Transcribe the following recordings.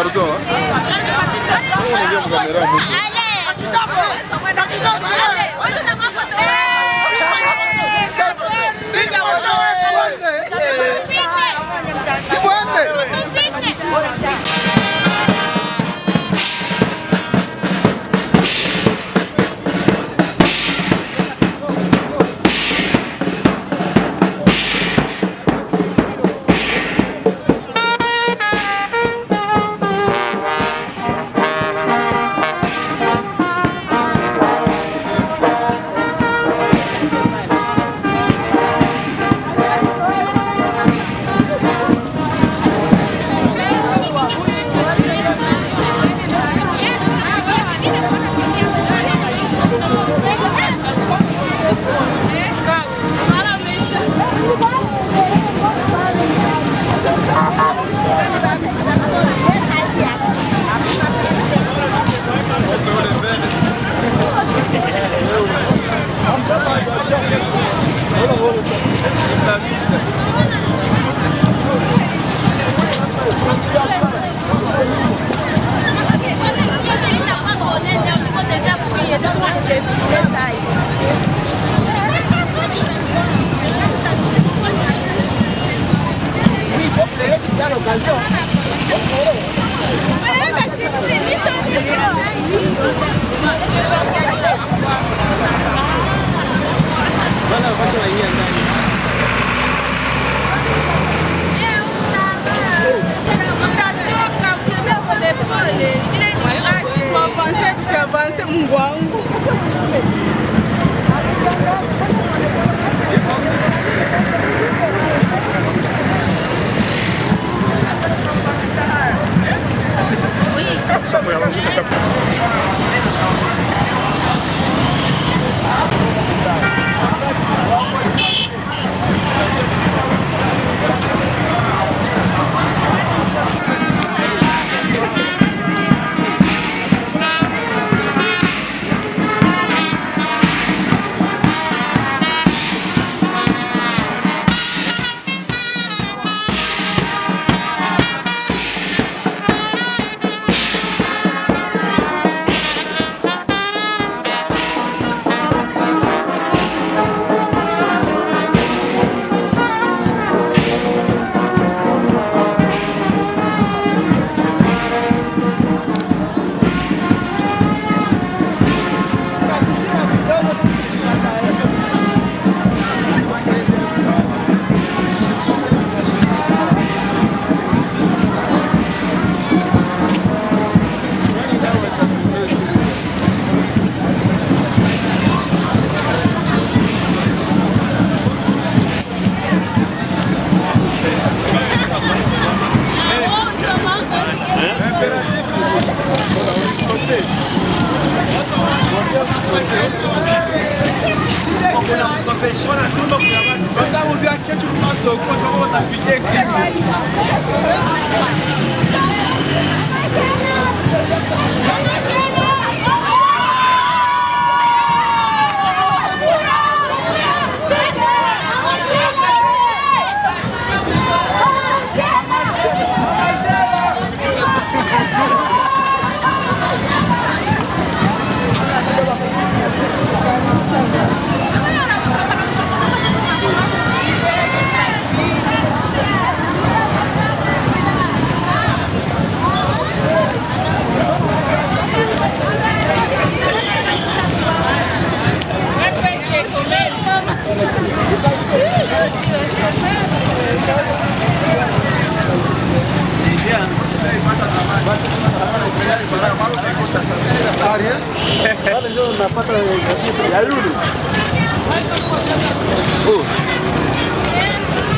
pardon.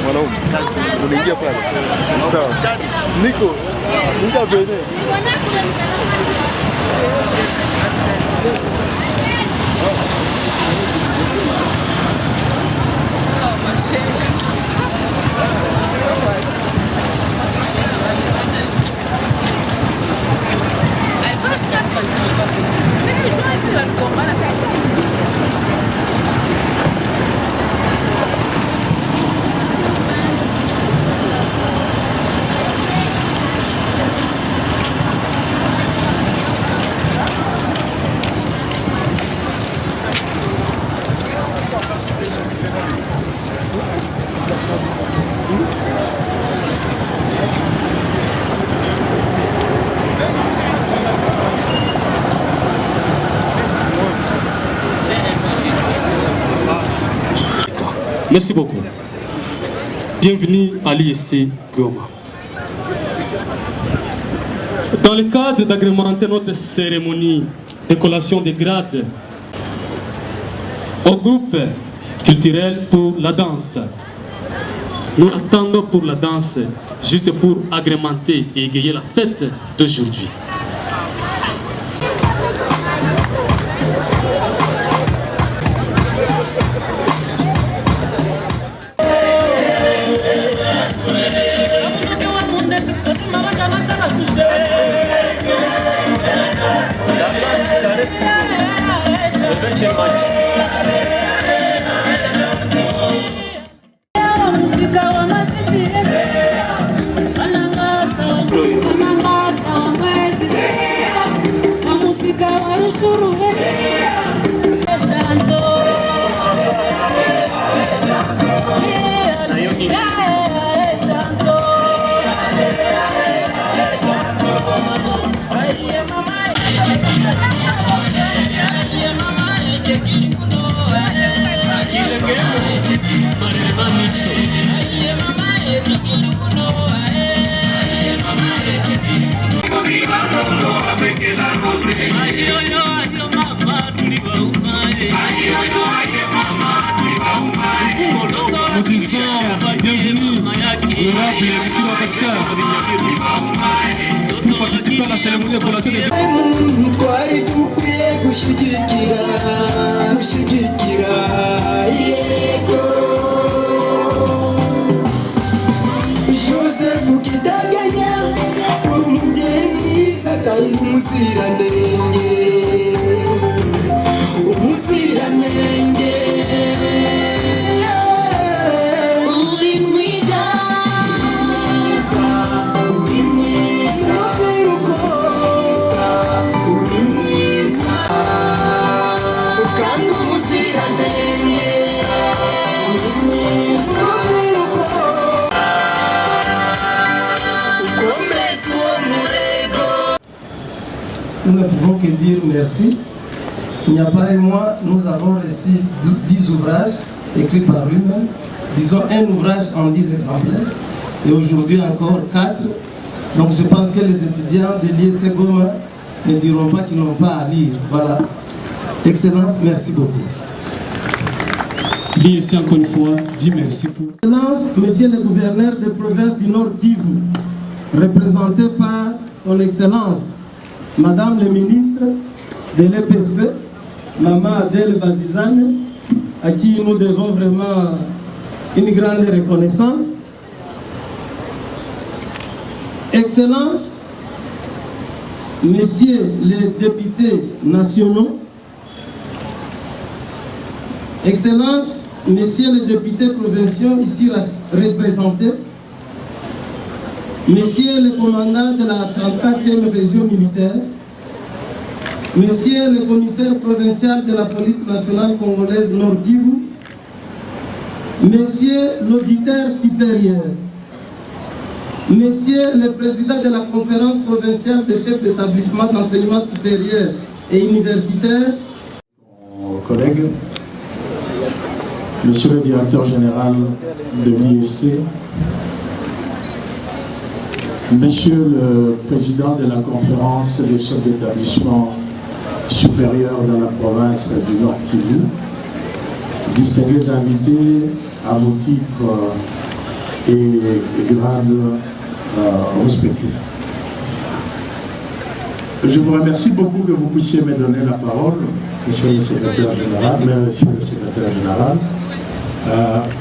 Mwanaume unaingia pale. Sawa. Niko bene. Merci beaucoup. Bienvenue à l'ISC Goma. Dans le cadre d'agrémenter notre cérémonie de collation des grades au groupe culturel pour la danse, nous attendons pour la danse juste pour agrémenter et égayer la fête d'aujourd'hui. Nous disons bienvenue, honorable Victor Bachar, pour participer à la cérémonie de collation des Nous ne pouvons que dire merci. Il n'y a pas un mois, nous avons reçu 10 ouvrages écrits par lui-même. Disons un ouvrage en 10 exemplaires. Et aujourd'hui encore 4. Donc je pense que les étudiants de l'ISC Goma ne diront pas qu'ils n'ont pas à lire. Voilà. Excellence, merci beaucoup. L'ISC encore une fois dit merci pour. Excellence, Monsieur le gouverneur de province du Nord Kivu, représenté par son Excellence, Madame le ministre de l'EPSP, Maman Adèle Bazizane, à qui nous devons vraiment une grande reconnaissance. Excellence, Messieurs les députés nationaux, Excellence, Messieurs les députés provinciaux ici représentés, Messieurs les commandants de la 34e région militaire, Messieurs le commissaire provincial de la police nationale congolaise Nord Kivu, Messieurs l'auditeur supérieur, Messieurs le président de la conférence provinciale des chefs d'établissement d'enseignement supérieur et universitaire, collègues, Monsieur le directeur général de l'ISC, Monsieur le président de la conférence des chefs d'établissement supérieurs dans la province du Nord Kivu, distingués invités à vos titres et grades respectés. Je vous remercie beaucoup que vous puissiez me donner la parole, Monsieur le secrétaire général,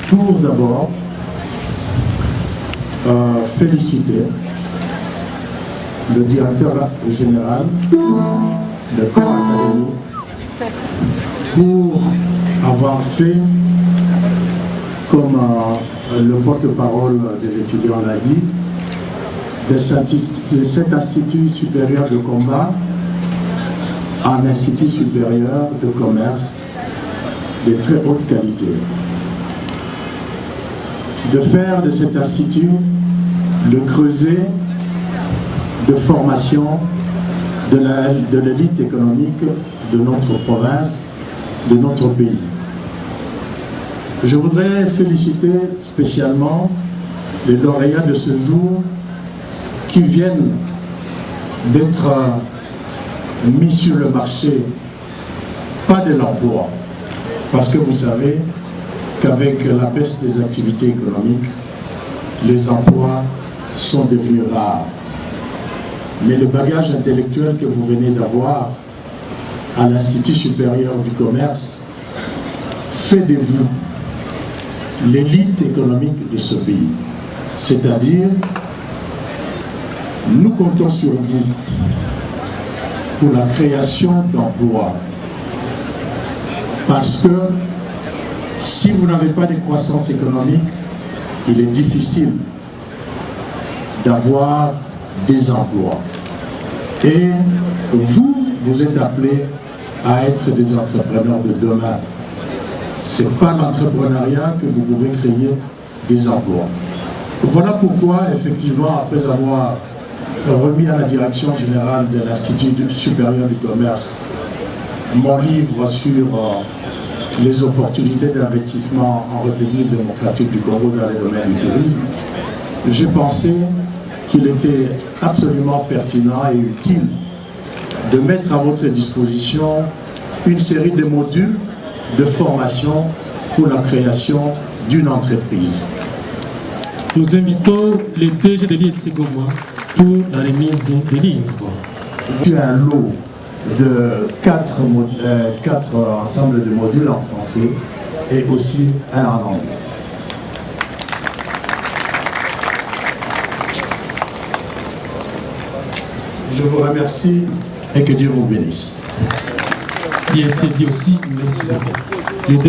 pour d'abord féliciter le directeur général, le corps académique, pour avoir fait, comme le porte-parole des étudiants l'a dit, de cet institut supérieur de combat un institut supérieur de commerce de très haute qualité. De faire de cet institut le creuset de formation de l'élite économique de notre province, de notre pays. Je voudrais féliciter spécialement les lauréats de ce jour qui viennent d'être mis sur le marché, pas de l'emploi, parce que vous savez qu'avec la baisse des activités économiques, les emplois sont devenus rares. Mais le bagage intellectuel que vous venez d'avoir à l'Institut supérieur du commerce fait de vous l'élite économique de ce pays. C'est-à-dire, nous comptons sur vous pour la création d'emplois. Parce que si vous n'avez pas de croissance économique, il est difficile d'avoir des emplois. Et vous êtes appelés à être des entrepreneurs de demain. Ce n'est pas l'entrepreneuriat que vous pouvez créer des emplois. Voilà pourquoi, effectivement, après avoir remis à la direction générale de l'Institut supérieur du commerce mon livre sur les opportunités d'investissement en République démocratique du Congo dans les domaines du tourisme, j'ai pensé qu'il était absolument pertinent et utile de mettre à votre disposition une série de modules de formation pour la création d'une entreprise. Nous invitons le DG de l'ISEGOMA pour la remise des livres. J'ai un lot de 4 ensembles de modules en français et aussi un en anglais. Je vous remercie et que Dieu vous bénisse. ISC dit aussi merci beaucoup.